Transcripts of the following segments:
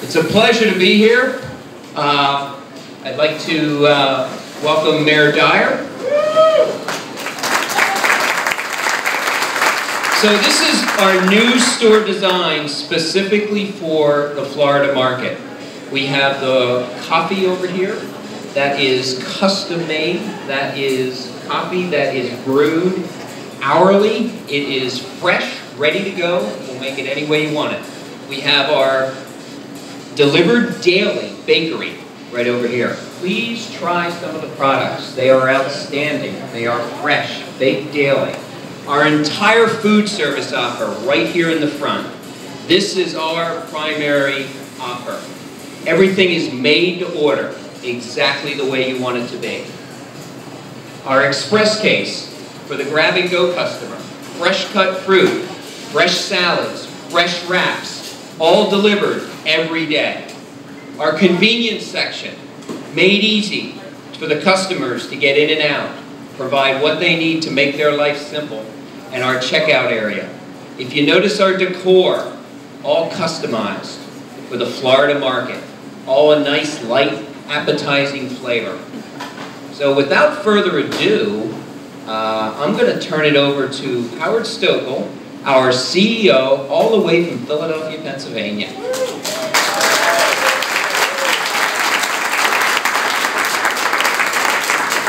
It's a pleasure to be here. I'd like to welcome Mayor Dyer. So this is our new store design specifically for the Florida market. We have the coffee over here that is custom made. That is coffee that is brewed hourly. It is fresh, ready to go. We'll make it any way you want it. We have our delivered daily bakery right over here. Please try some of the products. They are outstanding. They are fresh, baked daily. Our entire food service offer right here in the front. This is our primary offer. Everything is made to order exactly the way you want it to be. Our express case for the grab-and-go customer. Fresh cut fruit, fresh salads, fresh wraps, all delivered every day. Our convenience section, made easy for the customers to get in and out, provide what they need to make their life simple. And our checkout area. If you notice our decor, all customized for the Florida market. All a nice, light, appetizing flavor. So without further ado, I'm going to turn it over to Howard Stoeckel, our CEO, all the way from Philadelphia, Pennsylvania.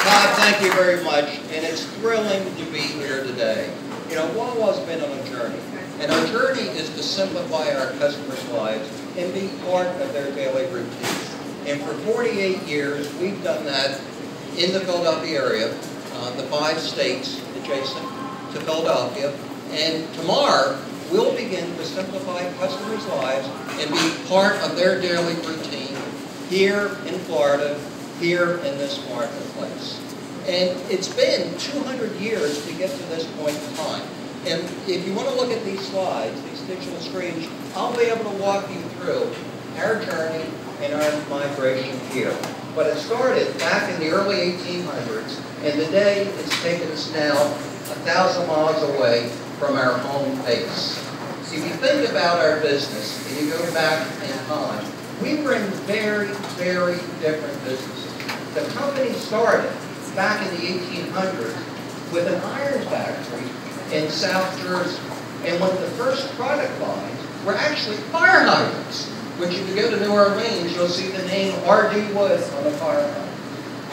Todd, thank you very much, and it's thrilling to be here today. You know, Wawa's been on a journey, and our journey is to simplify our customers' lives and be part of their daily routine. And for 48 years, we've done that in the Philadelphia area, the 5 states adjacent to Philadelphia. And tomorrow, we'll begin to simplify customers' lives and be part of their daily routine here in Florida, here in this marketplace. And it's been 200 years to get to this point in time. And if you want to look at these slides, these digital screens, I'll be able to walk you through our journey and our migration here. But it started back in the early 1800s, and today it's taken us now 1,000 miles away from our home base. So if you think about our business, and you go back in time, we were in very, very different businesses. The company started back in the 1800s with an iron factory in South Jersey. And one of the first product lines were actually fire hydrants, which if you go to New Orleans, you'll see the name R.D. Wood on the fire hydrant.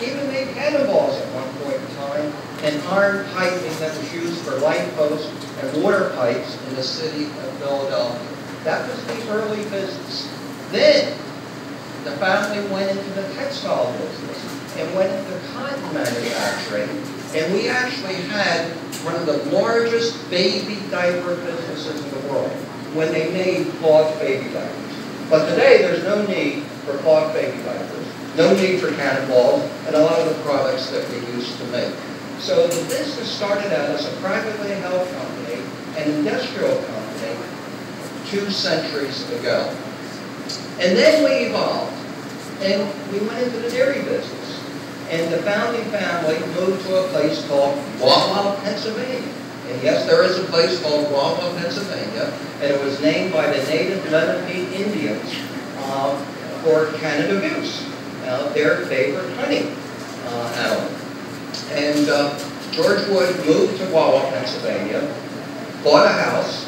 Even made cannonballs at one point in time, and iron piping that was used for light posts and water pipes in the city of Philadelphia. That was the early business. Then, the family went into the textile business and went into cotton manufacturing, and we actually had one of the largest baby diaper businesses in the world when they made cloth baby diapers. But today there's no need for cloth baby diapers, no need for cannonballs, and a lot of the products that we used to make. So the business started out as a privately held company, an industrial company, 2 centuries ago. And then we evolved, and we went into the dairy business. And the founding family moved to a place called Wawa, Pennsylvania. And yes, there is a place called Wawa, Pennsylvania, and it was named by the native Lenape Indians for Canada goose, their favorite hunting animal. And George Wood moved to Wawa, Pennsylvania, bought a house,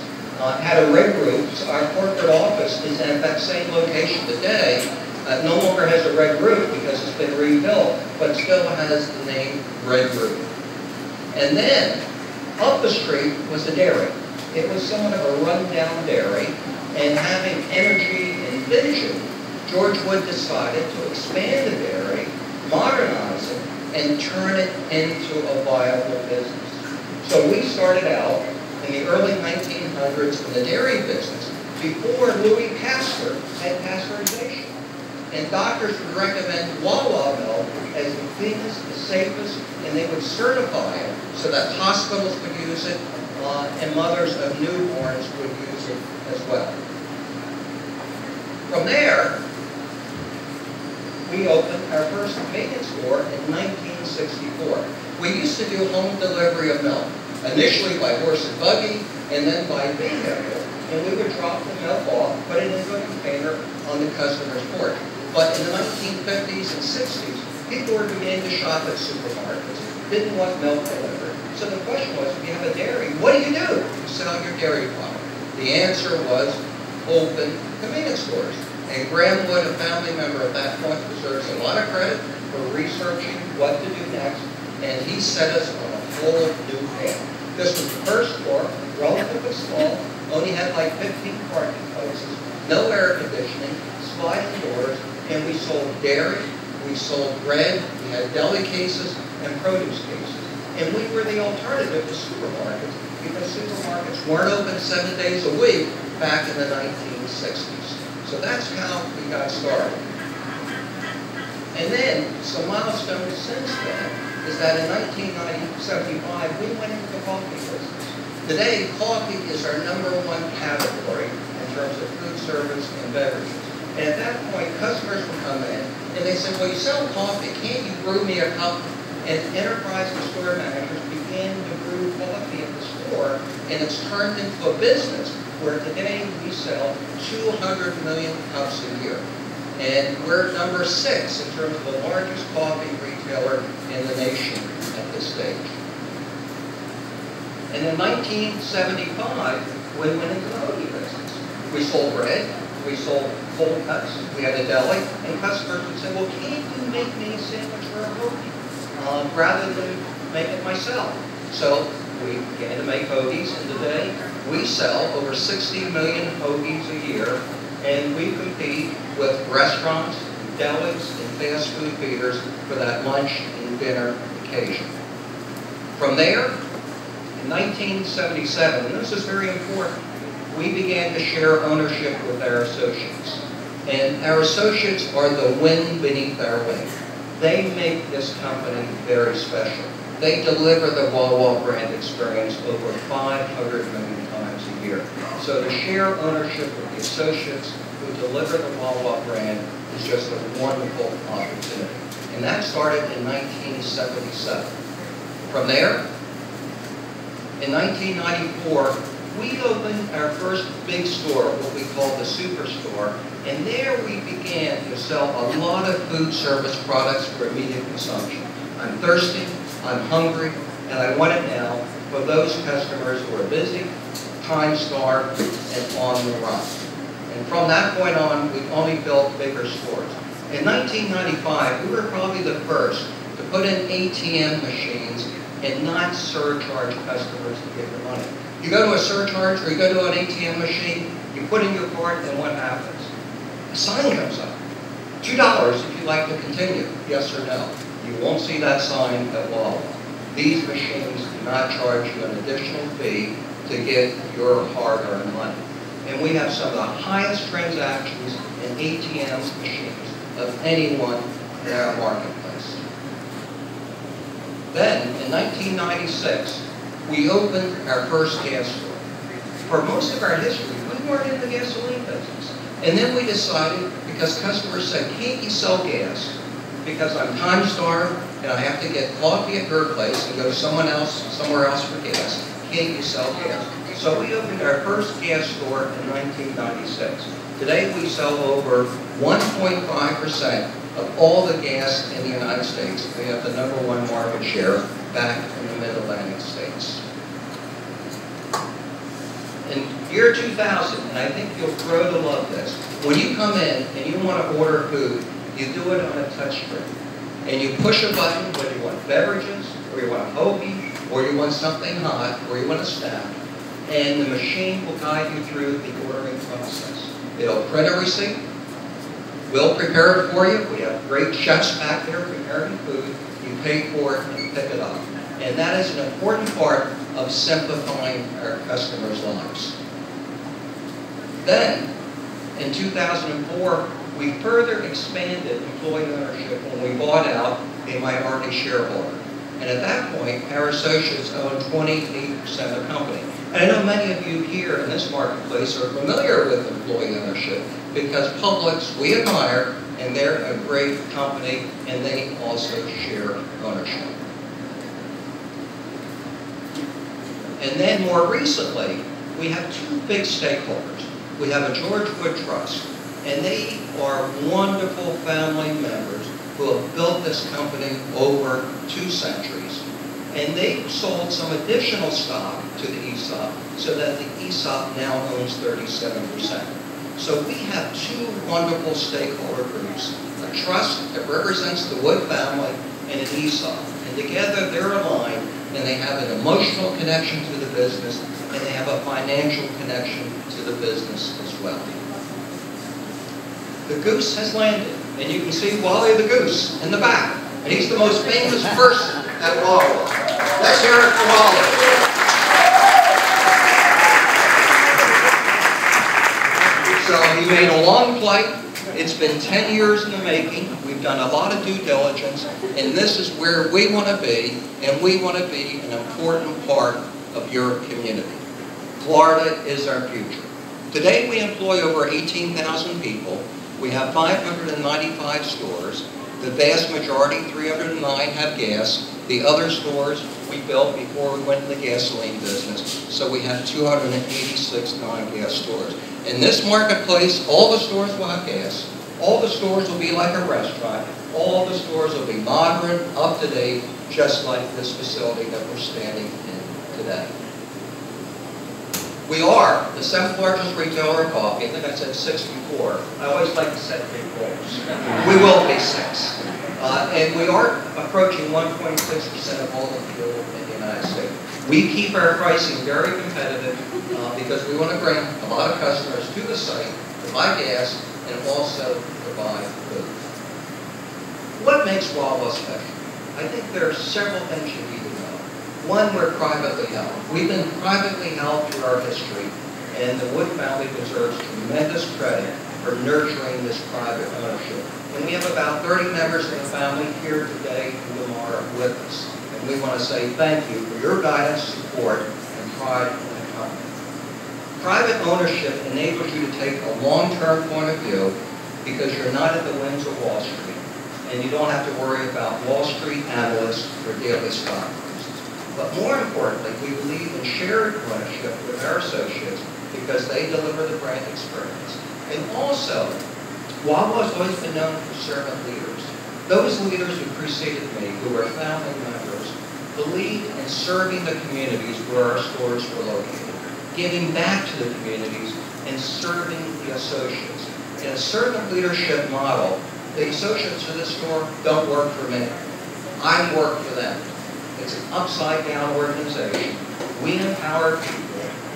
had a red roof. So our corporate office is at that same location today. No longer has a red roof because it's been rebuilt, but still has the name Red Roof. And then, up the street was the dairy. It was somewhat of a rundown dairy, and having energy and vision, George Wood decided to expand the dairy, modernize it, and turn it into a viable business. So we started out in the early 1900s in the dairy business before Louis Pasteur had pasteurization. And doctors would recommend Wawa milk as the cleanest, the safest, and they would certify it so that hospitals would use it and mothers of newborns would use it as well. From there, we opened our first convenience store in 1964. We used to do home delivery of milk, initially by horse and buggy, and then by vehicle. And we would drop the milk off, put it into a container on on the customer's porch. But in the 1950s and 60s, people were beginning to shop at supermarkets, didn't want milk delivered. So the question was, if you have a dairy, what do? You sell your dairy product. The answer was open convenience stores. And Graham Wood, a family member at that point, deserves a lot of credit for researching what to do next, and he set us on a whole new path. This was the first store, relatively small, only had like 15 parking places, no air conditioning, sliding doors, and we sold dairy, we sold bread, we had deli cases and produce cases. And we were the alternative to supermarkets because supermarkets weren't open 7 days a week back in the 1960s. So that's how we got started. And then, some milestones since then is that in 1975, we went into the coffee business. Today, coffee is our #1 category in terms of food service and beverages. And at that point, customers would come in and they said, well, you sell coffee, can't you brew me a cup? And enterprise and store managers began to brew coffee at the store, and it's turned into a business where today we sell 200 million cups a year. And we're #6 in terms of the largest coffee retailer in the nation at this stage. And in 1975, we went into the hoagie business. We sold bread, we sold cold cuts, we had a deli, and customers would say, well, can't you make me a sandwich or a hoagie? Rather than make it myself. So we began to make hoagies, and today we sell over 60 million hoagies a year, and we compete with restaurants, delis, and fast food feeders for that lunch and dinner occasion. From there, in 1977, and this is very important, we began to share ownership with our associates. And our associates are the wind beneath our wing. They make this company very special. They deliver the Wawa brand experience over 500 million times a year. So to share ownership with the associates who deliver the Wawa brand is just a wonderful opportunity. And that started in 1977. From there, in 1994, we opened our first big store, what we call the Superstore, and there we began to sell a lot of food service products for immediate consumption. I'm thirsty, I'm hungry, and I want it now for those customers who are busy, time-starved, and on the run. And from that point on, we've only built bigger stores. In 1995, we were probably the first to put in ATM machines and not surcharge customers to get their money. You go to a surcharge or you go to an ATM machine, you put in your card, and what happens? A sign comes up. $2 if you'd like to continue, yes or no. You won't see that sign at Wawa. These machines do not charge you an additional fee to get your hard-earned money. And we have some of the highest transactions in ATM machines of anyone in our marketplace. Then, in 1996, we opened our first gas store. For most of our history, we weren't in the gasoline business. And then we decided, because customers said, can't you sell gas? Because I'm time-starved and I have to get coffee at your place and go somewhere else for gas. Can't you sell gas? So we opened our first gas store in 1996. Today we sell over 1.5% of all the gas in the United States. We have the #1 market share back in the Mid-Atlantic states. In year 2000, and I think you'll grow to love this, when you come in and you want to order food, you do it on a touch screen. And you push a button whether you want beverages, or you want a hoagie, or you want something hot, or you want a snack. And the machine will guide you through the ordering process. It'll print a receipt. We'll prepare it for you. We have great chefs back there preparing food. You pay for it and pick it up. And that is an important part of simplifying our customers' lives. Then, in 2004, we further expanded employee ownership when we bought out a minority shareholder. And at that point, our associates owned 28% of the company. And I know many of you here in this marketplace are familiar with employee ownership because Publix we admire, and they're a great company, and they also share ownership. And then more recently, we have two big stakeholders. We have a George Wood Trust, And they are wonderful family members who have built this company over 2 centuries. And they've sold some additional stock to the ESOP so that the ESOP now owns 37%. So we have 2 wonderful stakeholder groups, a trust that represents the Wood family and an ESOP. And together they're aligned, and they have an emotional connection to the business, and they have a financial connection to the business as well. The goose has landed, and you can see Wally the goose in the back. And he's the most famous person at Wawa. Let's hear it for Wally. So he made a long flight. It's been 10 years in the making. We've done a lot of due diligence, and this is where we want to be, and we want to be an important part of your community. Florida is our future. Today we employ over 18,000 people. We have 595 stores. The vast majority, 309, have gas. The other stores we built before we went into the gasoline business. So we have 286 non-gas stores. In this marketplace, all the stores will have gas. All the stores will be like a restaurant. All the stores will be modern, up-to-date, just like this facility that we're standing in today. We are the 7th largest retailer of coffee. I think I said 6 before. I always like to set big goals. We will be 6. And we are approaching 1.6% of all the fuel in the United States. We keep our pricing very competitive because we want to bring a lot of customers to the site to buy gas and also to buy food. What makes Wawa special? I think there are several things you need to know. One, we're privately held. We've been privately held through our history, and the Wood family deserves tremendous credit for nurturing this private ownership. And we have about 30 members of the family here today who are with us. And we want to say thank you for your guidance, support, and pride in the company. Private ownership enables you to take a long-term point of view because you're not at the whims of Wall Street. And you don't have to worry about Wall Street analysts or daily stock prices. But more importantly, we believe in shared ownership with our associates because they deliver the brand experience. And also, Wawa has always been known for servant leaders. Those leaders who preceded me, who were family members, believed in serving the communities where our stores were located, giving back to the communities, and serving the associates. In a servant leadership model, the associates of the store don't work for me. I work for them. It's an upside-down organization. We empower people.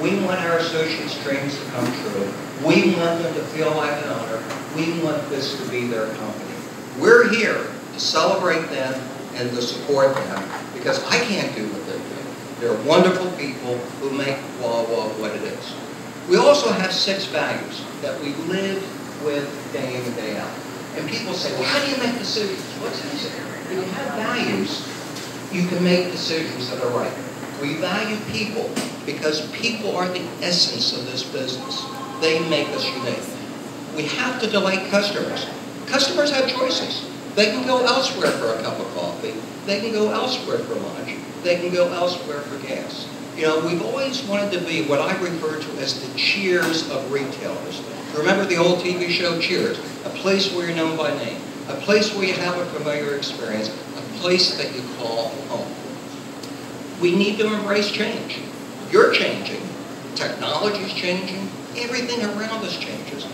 We want our associates' dreams to come true. We want them to feel like an owner. We want this to be their company. We're here to celebrate them and to support them because I can't do what they do. They're wonderful people who make Wawa what it is. We also have 6 values that we live with day in and day out. And people say, well, how do you make decisions? What's this? When you have values, you can make decisions that are right. We value people because people are the essence of this business. They make us unique. We have to delight customers. Customers have choices. They can go elsewhere for a cup of coffee. They can go elsewhere for lunch. They can go elsewhere for gas. You know, we've always wanted to be what I refer to as the Cheers of retailers. Remember the old TV show Cheers? A place where you're known by name. A place where you have a familiar experience. A place that you call home. We need to embrace change. You're changing. Technology's changing. Everything around us changes.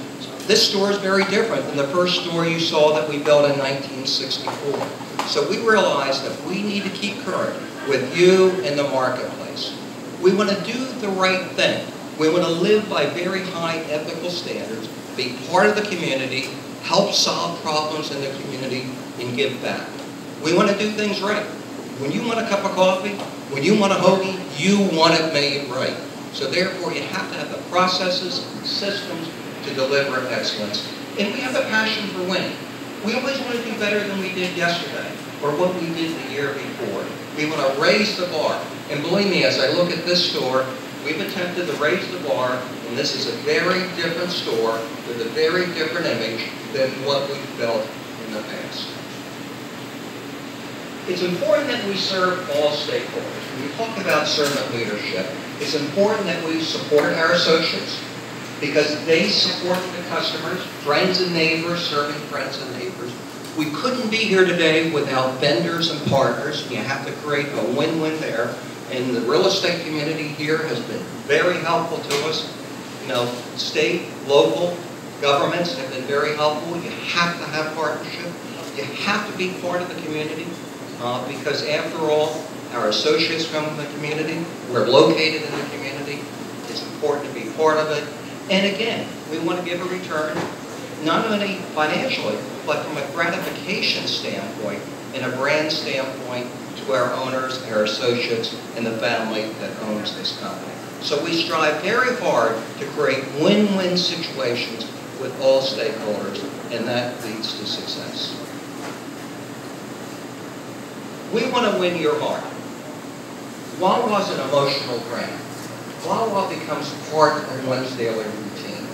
This store is very different than the first store you saw that we built in 1964. So we realized that we need to keep current with you in the marketplace. We want to do the right thing. We want to live by very high ethical standards, be part of the community, help solve problems in the community, and give back. We want to do things right. When you want a cup of coffee, when you want a hoagie, you want it made right. So therefore, you have to have the processes and systems to deliver excellence. And we have a passion for winning. We always want to do better than we did yesterday or what we did the year before. We want to raise the bar. And believe me, as I look at this store, we've attempted to raise the bar, and this is a very different store with a very different image than what we've built in the past. It's important that we serve all stakeholders. When we talk about servant leadership, it's important that we support our associates. because they support the customers, friends and neighbors, serving friends and neighbors. We couldn't be here today without vendors and partners. You have to create a win-win there. And the real estate community here has been very helpful to us. You know, state, local governments have been very helpful. You have to have partnership. You have to be part of the community because after all, our associates come from the community. We're located in the community. It's important to be part of it. And again, we want to give a return, not only financially, but from a gratification standpoint and a brand standpoint to our owners, our associates, and the family that owns this company. So we strive very hard to create win-win situations with all stakeholders, and that leads to success. We want to win your heart. Wawa's an emotional brand. Wawa becomes part of one's daily routine.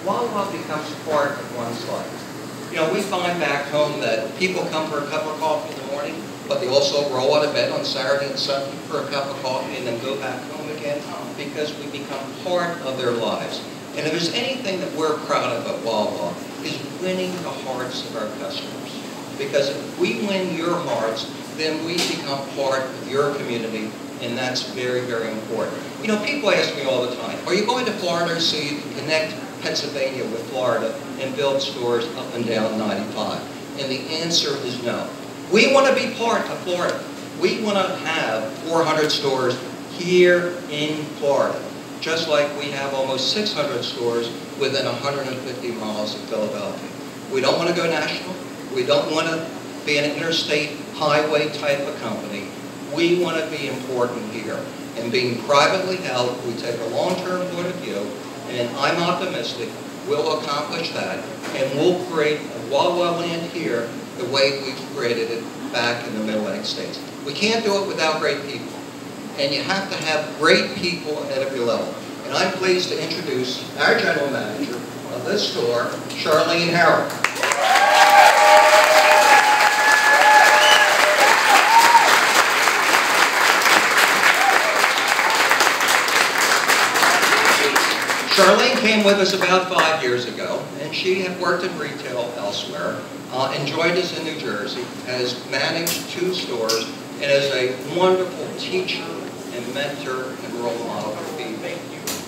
Wawa becomes part of one's life. You know, we find back home that people come for a cup of coffee in the morning, but they also roll out of bed on Saturday and Sunday for a cup of coffee and then go back home again because we become part of their lives. And if there's anything that we're proud of at Wawa is winning the hearts of our customers. Because if we win your hearts, then we become part of your community, and that's very, very important. You know, people ask me all the time, are you going to Florida so you can connect Pennsylvania with Florida and build stores up and down 95? And the answer is no. We want to be part of Florida. We want to have 400 stores here in Florida, just like we have almost 600 stores within 150 miles of Philadelphia. We don't want to go national. We don't want to be an interstate highway type of company. We want to be important here. And being privately held, we take a long-term point of view, and I'm optimistic we'll accomplish that, and we'll create a Wawa land here the way we've created it back in the Mid-Atlantic states. We can't do it without great people. And you have to have great people at every level. And I'm pleased to introduce our general manager of this store, Charlene Howard. Charlene came with us about 5 years ago, and she had worked in retail elsewhere, and joined us in New Jersey, has managed 2 stores, and is a wonderful teacher and mentor and role model for people.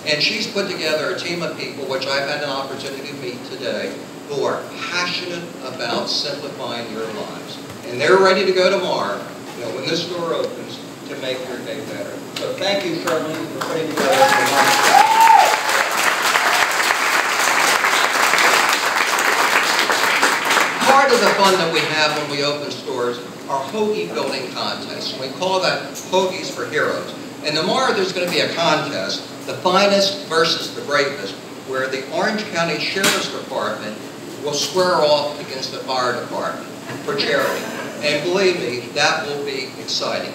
And she's put together a team of people, which I've had an opportunity to meet today, who are passionate about simplifying your lives. And they're ready to go tomorrow, you know, when this store opens, to make your day better. So thank you, Charlene, for putting together the Part of the fun that we have when we open stores are hoagie building contests. We call that Hoagies for Heroes. And tomorrow there's going to be a contest, the finest versus the bravest, where the Orange County Sheriff's Department will square off against the fire department for charity. And believe me, that will be exciting.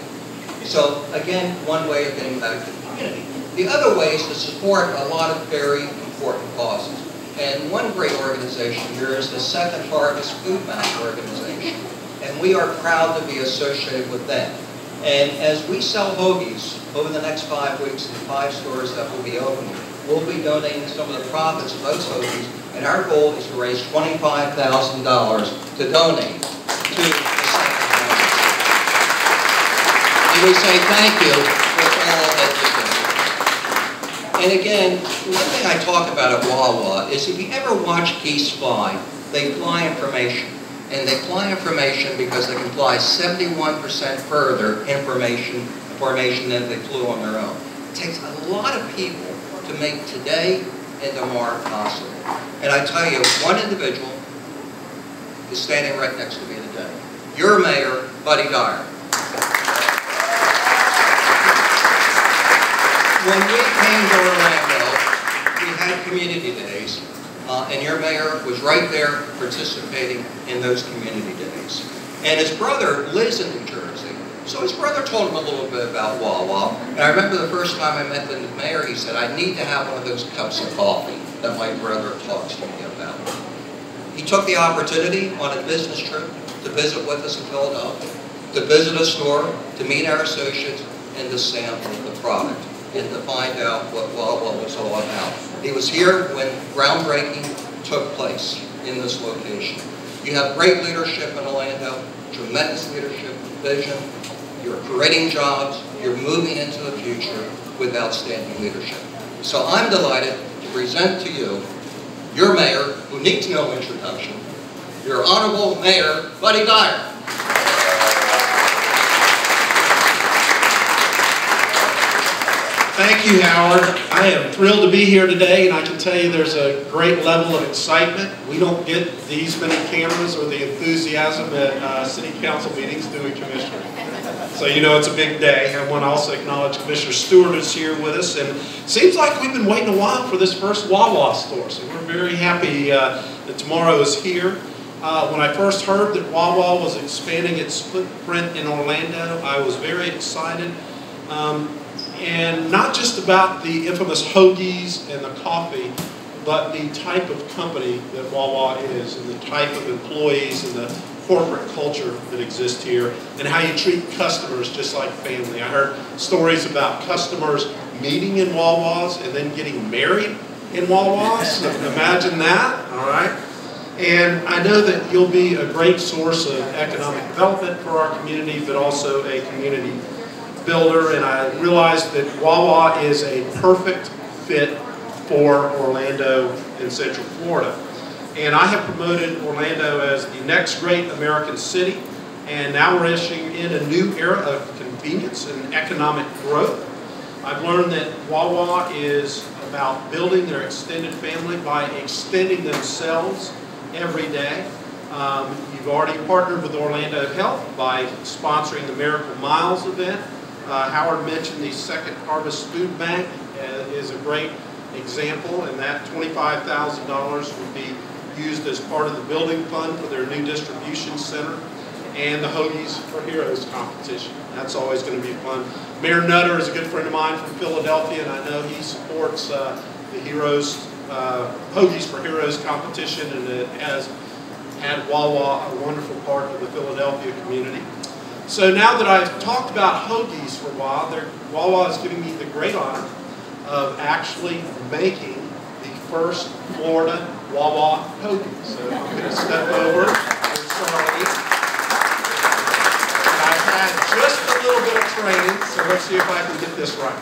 So again, one way of getting back to the community. The other way is to support a lot of very important causes. And one great organization here is the Second Harvest Food Bank organization. And we are proud to be associated with them. And as we sell hoagies over the next 5 weeks in 5 stores that will be open, we'll be donating some of the profits of those hoagies. And our goal is to raise $25,000 to donate to the Second Harvest. And we say thank you for all that you do. And again, one thing I talk about at Wawa is if you ever watch geese fly, they fly information. And they fly information because they can fly 71% further information than they flew on their own. It takes a lot of people to make today and tomorrow possible. And I tell you, one individual is standing right next to me today. Your mayor, Buddy Dyer. When we came to Orlando, we had community days, and your mayor was right there participating in those community days. And his brother lives in New Jersey, so his brother told him a little bit about Wawa. And I remember the first time I met the mayor, he said, I need to have one of those cups of coffee that my brother talks to me about. He took the opportunity on a business trip to visit with us in Philadelphia, to visit a store, to meet our associates, and to sample the product, and to find out what Wawa was all about. He was here when groundbreaking took place in this location. You have great leadership in Orlando, tremendous leadership, vision. You're creating jobs. You're moving into the future with outstanding leadership. So I'm delighted to present to you your mayor, who needs no introduction, your Honorable Mayor, Buddy Dyer. Thank you, Howard. I am thrilled to be here today, and I can tell you there's a great level of excitement. We don't get these many cameras or the enthusiasm at city council meetings, do we, Commissioner? So you know it's a big day. I want to also acknowledge Commissioner Stewart is here with us, and it seems like we've been waiting a while for this first Wawa store, so we're very happy that tomorrow is here. When I first heard that Wawa was expanding its footprint in Orlando, I was very excited. And not just about the infamous hoagies and the coffee, but the type of company that Wawa is, and the type of employees and the corporate culture that exists here, and how you treat customers just like family. I heard stories about customers meeting in Wawas and then getting married in Wawas. Imagine that, all right? And I know that you'll be a great source of economic development for our community, but also a community builder, and I realized that Wawa is a perfect fit for Orlando and Central Florida. And I have promoted Orlando as the next great American city, and now we're issuing in a new era of convenience and economic growth. I've learned that Wawa is about building their extended family by extending themselves every day. You've already partnered with Orlando Health by sponsoring the Miracle Miles event. Howard mentioned the Second Harvest Food Bank is a great example, and that $25,000 would be used as part of the building fund for their new distribution center, and the Hoagies for Heroes competition. That's always going to be fun. Mayor Nutter is a good friend of mine from Philadelphia, and I know he supports the Heroes, Hoagies for Heroes competition, and it has had Wawa a wonderful part of the Philadelphia community. So now that I've talked about hoagies for a while, Wawa is giving me the great honor of actually making the first Florida Wawa hoagie. So I'm going to step over. Sorry. I've had just a little bit of training, so let's see if I can get this right.